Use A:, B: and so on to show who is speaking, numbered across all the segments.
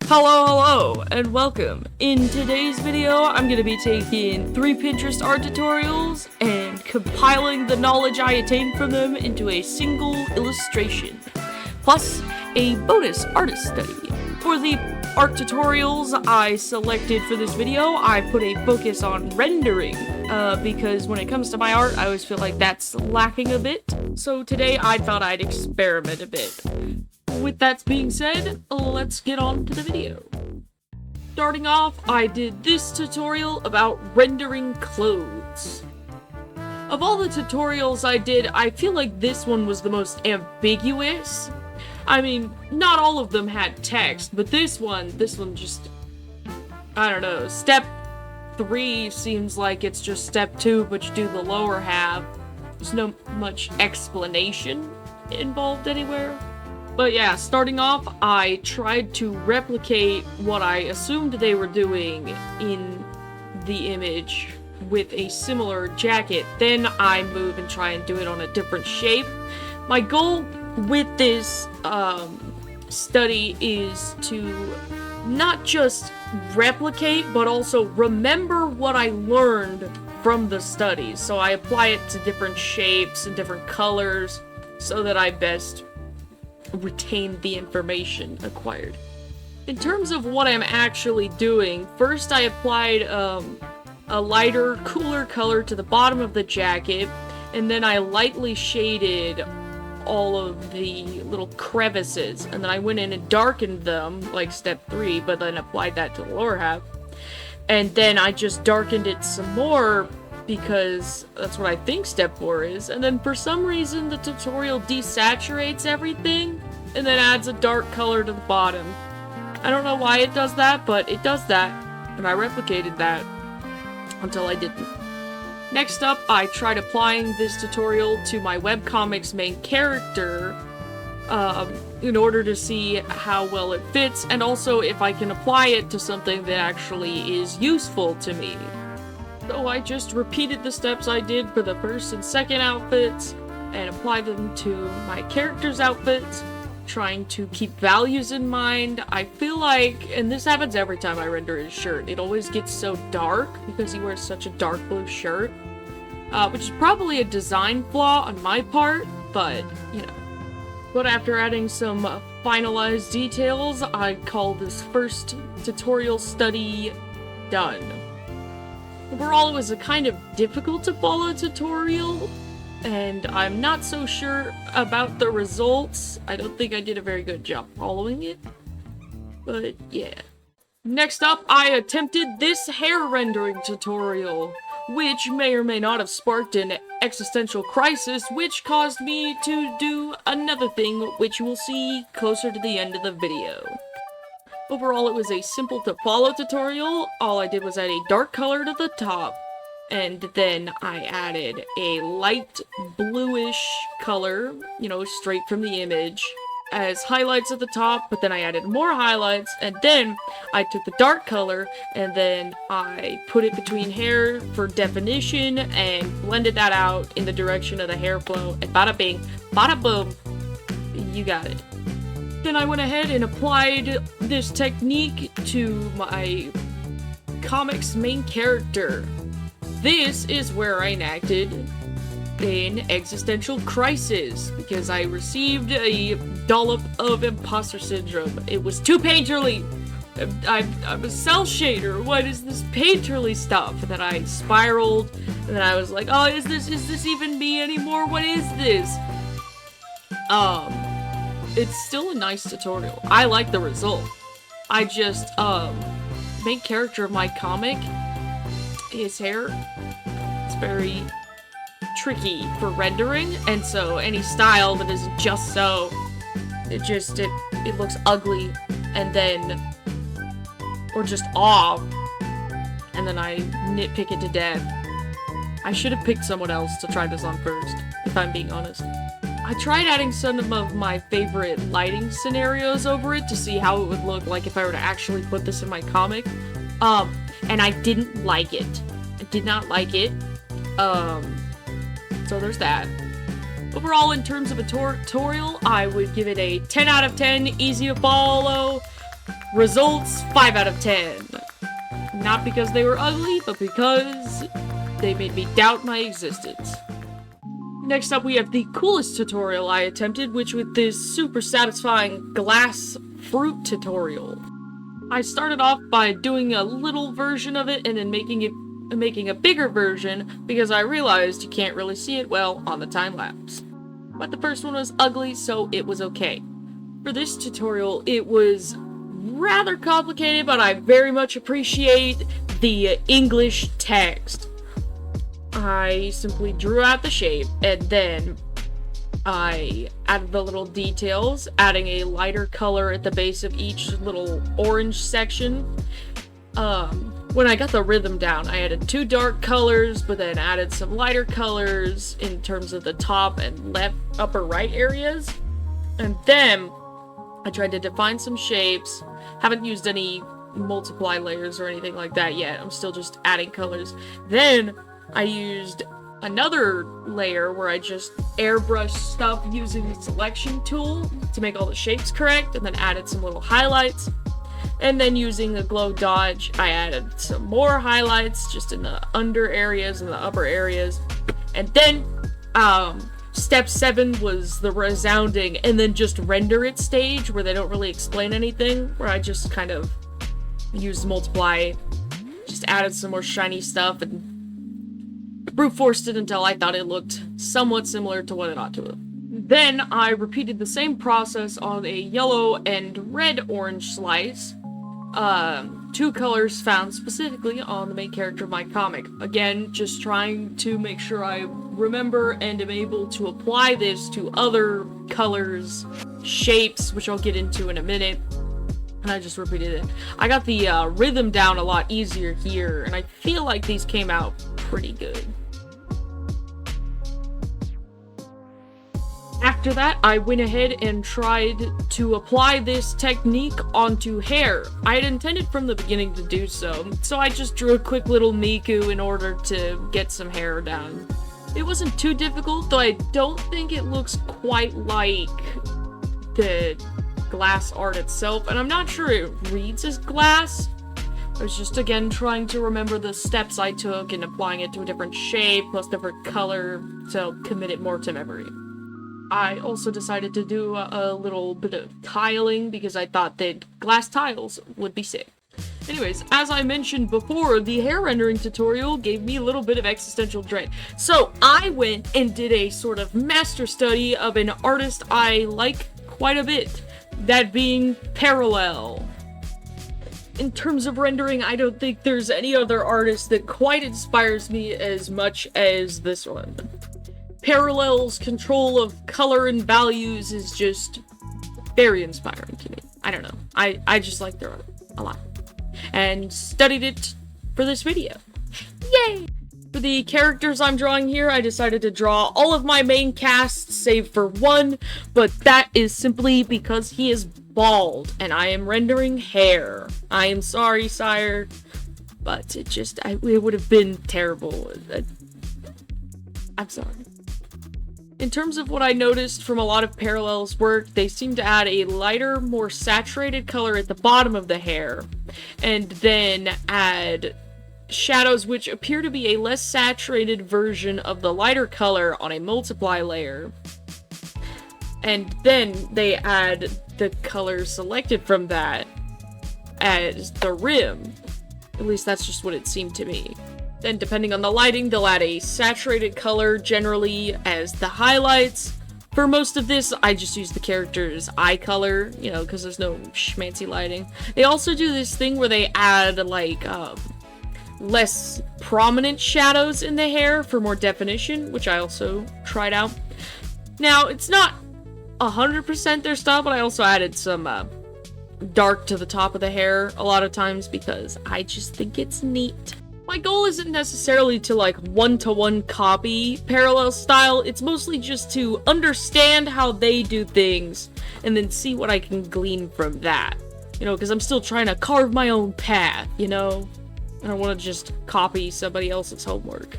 A: Hello, and welcome. In today's video, I'm going to be taking 3 Pinterest art tutorials and compiling the knowledge I attained from them into a single illustration, plus a bonus artist study. For the art tutorials I selected for this video, I put a focus on rendering, because when it comes to my art, I always feel like that's lacking a bit. So today I thought I'd experiment a bit. With that being said, let's get on to the video. Starting off, I did this tutorial about rendering clothes. Of all the tutorials I did, I feel like this one was the most ambiguous. I mean, not all of them had text, but this one just, I don't know, step 3 seems like it's just step 2, but you do the lower half. There's no much explanation involved anywhere. But yeah, starting off, I tried to replicate what I assumed they were doing in the image with a similar jacket. Then I move and try and do it on a different shape. My goal with this study is to not just replicate, but also remember what I learned from the studies. So I apply it to different shapes and different colors so that I best retain the information acquired. In terms of what I'm actually doing, first I applied a lighter, cooler color to the bottom of the jacket, and then I lightly shaded all of the little crevices, and then I went in and darkened them, like step 3, but then applied that to the lower half. And then I just darkened it some more, because that's what I think step 4 is, and then for some reason the tutorial desaturates everything and then adds a dark color to the bottom. I don't know why it does that, but it does that, and I replicated that until I didn't. Next up, I tried applying this tutorial to my webcomic's main character in order to see how well it fits, and also if I can apply it to something that actually is useful to me. So I just repeated the steps I did for the first and second outfits and applied them to my character's outfits, trying to keep values in mind. I feel like, and this happens every time I render his shirt, it always gets so dark because he wears such a dark blue shirt, which is probably a design flaw on my part, but, you know. But after adding some finalized details, I call this first tutorial study done. Overall, it was a kind of difficult to follow tutorial, and I'm not so sure about the results. I don't think I did a very good job following it, but yeah. Next up, I attempted this hair rendering tutorial, which may or may not have sparked an existential crisis, which caused me to do another thing, which you will see closer to the end of the video. Overall, it was a simple to follow tutorial. All I did was add a dark color to the top, and then I added a light bluish color, you know, straight from the image, as highlights at the top, but then I added more highlights, and then I took the dark color, and then I put it between hair for definition, and blended that out in the direction of the hair flow, and bada bing, bada boom, you got it. Then I went ahead and applied this technique to my comic's main character. This is where I enacted an existential crisis, because I received a dollop of imposter syndrome. It was too painterly. I'm a cell shader. What is this painterly stuff? And then I spiraled, and then I was like, oh, is this even me anymore? What is this? It's still a nice tutorial. I like the result. I just, main character of my comic, his hair, it's very tricky for rendering, and so any style that isn't just so, it looks ugly, and then, or just off, and then I nitpick it to death. I should have picked someone else to try this on first, if I'm being honest. I tried adding some of my favorite lighting scenarios over it to see how it would look like if I were to actually put this in my comic. And I didn't like it. I did not like it. So there's that. Overall, in terms of a tutorial, I would give it a 10 out of 10, easy to follow. Results 5 out of 10. Not because they were ugly, but because they made me doubt my existence. Next up, we have the coolest tutorial I attempted, which was this super satisfying glass fruit tutorial. I started off by doing a little version of it and then making a bigger version because I realized you can't really see it well on the time lapse. But the first one was ugly, so it was okay. For this tutorial, it was rather complicated, but I very much appreciate the English text. I simply drew out the shape, and then I added the little details, adding a lighter color at the base of each little orange section. When I got the rhythm down, I added 2 dark colors, but then added some lighter colors in terms of the top and left upper right areas. And then I tried to define some shapes. Haven't used any multiply layers or anything like that yet. I'm still just adding colors. Then I used another layer where I just airbrushed stuff using the selection tool to make all the shapes correct, and then added some little highlights. And then using the glow dodge, I added some more highlights just in the under areas and the upper areas. And then step 7 was the resounding and then just render it stage, where they don't really explain anything, where I just kind of used multiply, just added some more shiny stuff and brute forced it until I thought it looked somewhat similar to what it ought to have. Then I repeated the same process on a yellow and red-orange slice, 2 colors found specifically on the main character of my comic. Again, just trying to make sure I remember and am able to apply this to other colors, shapes, which I'll get into in a minute. And I just repeated it. I got the rhythm down a lot easier here, and I feel like these came out pretty good. After that, I went ahead and tried to apply this technique onto hair. I had intended from the beginning to do so I just drew a quick little Miku in order to get some hair down. It wasn't too difficult, though I don't think it looks quite like the glass art itself, and I'm not sure it reads as glass. I was just, again, trying to remember the steps I took and applying it to a different shape, plus different color, to commit it more to memory. I also decided to do a little bit of tiling because I thought that glass tiles would be sick. Anyways, as I mentioned before, the hair rendering tutorial gave me a little bit of existential dread. So I went and did a sort of master study of an artist I like quite a bit, that being Parallel. In terms of rendering, I don't think there's any other artist that quite inspires me as much as this one. Parallel's control of color and values is just very inspiring to me. I don't know. I just like their art a lot. And studied it for this video. Yay! For the characters I'm drawing here, I decided to draw all of my main cast save for one, but that is simply because he is bald and I am rendering hair. I am sorry, sire, but it would have been terrible. I'm sorry. In terms of what I noticed from a lot of Parallel's work, they seem to add a lighter, more saturated color at the bottom of the hair, and then add shadows which appear to be a less saturated version of the lighter color on a multiply layer. And then they add the color selected from that as the rim. At least that's just what it seemed to me. Then, depending on the lighting, they'll add a saturated color generally as the highlights. For most of this, I just use the character's eye color, you know, because there's no schmancy lighting. They also do this thing where they add, like, less prominent shadows in the hair for more definition, which I also tried out. Now, it's not 100% their style, but I also added some dark to the top of the hair a lot of times because I just think it's neat. My goal isn't necessarily to, like, one-to-one copy Parallel style, it's mostly just to understand how they do things, and then see what I can glean from that. You know, because I'm still trying to carve my own path, you know? I don't want to just copy somebody else's homework.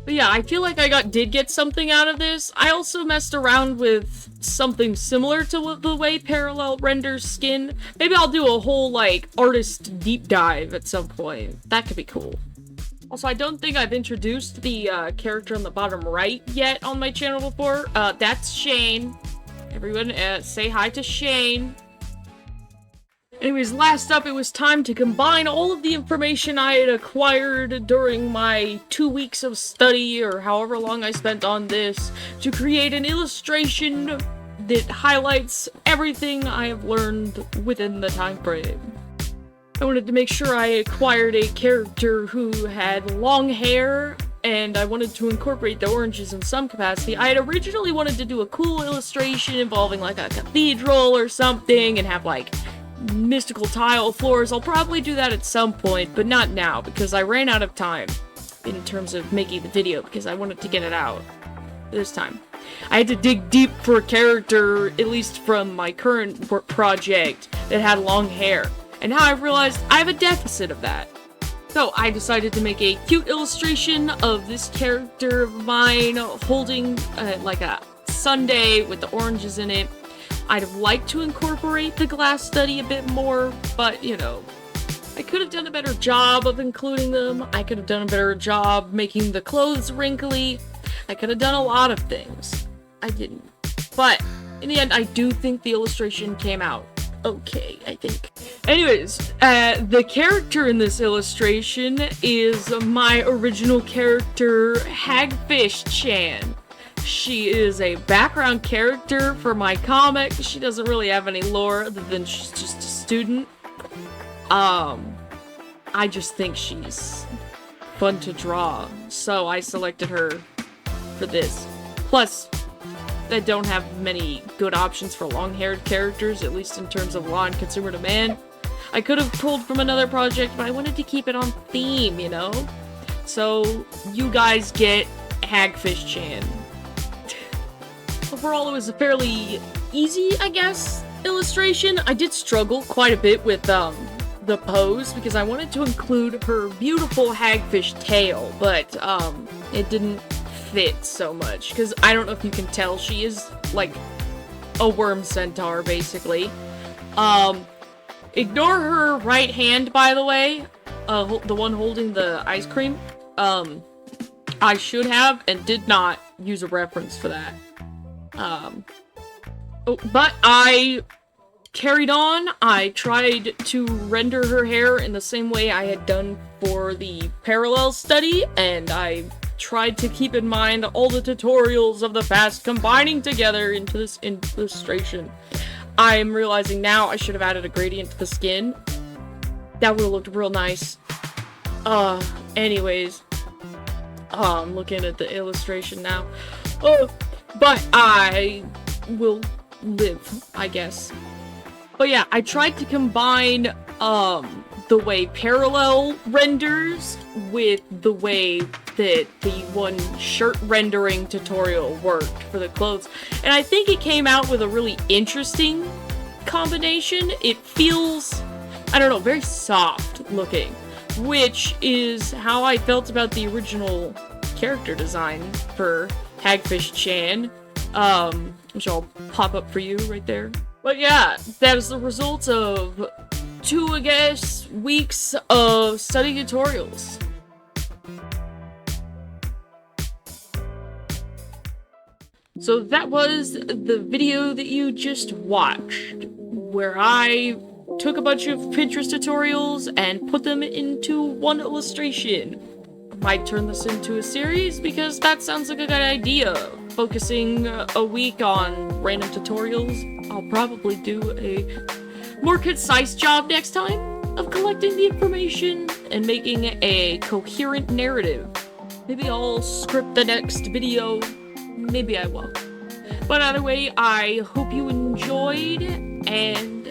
A: But yeah, I feel like I did get something out of this. I also messed around with something similar to the way Parallel renders skin. Maybe I'll do a whole, like, artist deep dive at some point. That could be cool. Also, I don't think I've introduced the character on the bottom right yet on my channel before. That's Shane. Everyone, say hi to Shane. Anyways, last up, it was time to combine all of the information I had acquired during my 2 weeks of study, or however long I spent on this, to create an illustration that highlights everything I have learned within the time frame. I wanted to make sure I acquired a character who had long hair, and I wanted to incorporate the oranges in some capacity. I had originally wanted to do a cool illustration involving like a cathedral or something, and have like mystical tile floors. I'll probably do that at some point, but not now, because I ran out of time in terms of making the video, because I wanted to get it out this time. I had to dig deep for a character, at least from my current project, that had long hair. And now I've realized I have a deficit of that. So I decided to make a cute illustration of this character of mine holding like a sundae with the oranges in it. I'd have liked to incorporate the glass study a bit more, but, you know, I could have done a better job of including them. I could have done a better job making the clothes wrinkly. I could have done a lot of things. I didn't. But, in the end, I do think the illustration came out okay, I think. Anyways, the character in this illustration is my original character, Hagfish Chan. She is a background character for my comic. She doesn't really have any lore other than she's just a student. I just think she's fun to draw, so I selected her for this. Plus, I don't have many good options for long-haired characters, at least in terms of law and consumer demand. I could have pulled from another project, but I wanted to keep it on theme, you know? So, you guys get Hagfish Chan. Overall, it was a fairly easy, I guess, illustration. I did struggle quite a bit with the pose, because I wanted to include her beautiful hagfish tail, but it didn't fit so much, because I don't know if you can tell, she is like a worm centaur, basically. Ignore her right hand, by the way, the one holding the ice cream. I should have and did not use a reference for that. But I carried on. I tried to render her hair in the same way I had done for the parallel study, and I tried to keep in mind all the tutorials of the past combining together into this illustration. I'm realizing now I should have added a gradient to the skin. That would have looked real nice. Anyways. I'm looking at the illustration now. But I will live, I guess. But yeah, I tried to combine, the way parallel renders with the way that the one shirt rendering tutorial worked for the clothes. And I think it came out with a really interesting combination. It feels, I don't know, very soft looking, which is how I felt about the original character design for Hagfish Chan, which I'll pop up for you right there. But yeah, that is the result of 2, I guess, weeks of study tutorials. So that was the video that you just watched, where I took a bunch of Pinterest tutorials and put them into one illustration. I might turn this into a series, because that sounds like a good idea. Focusing a week on random tutorials. I'll probably do a more concise job next time of collecting the information and making a coherent narrative. Maybe I'll script the next video. Maybe I won't. But either way, I hope you enjoyed and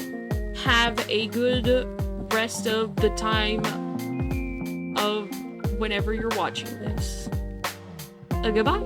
A: have a good rest of the time of whenever you're watching this. Goodbye.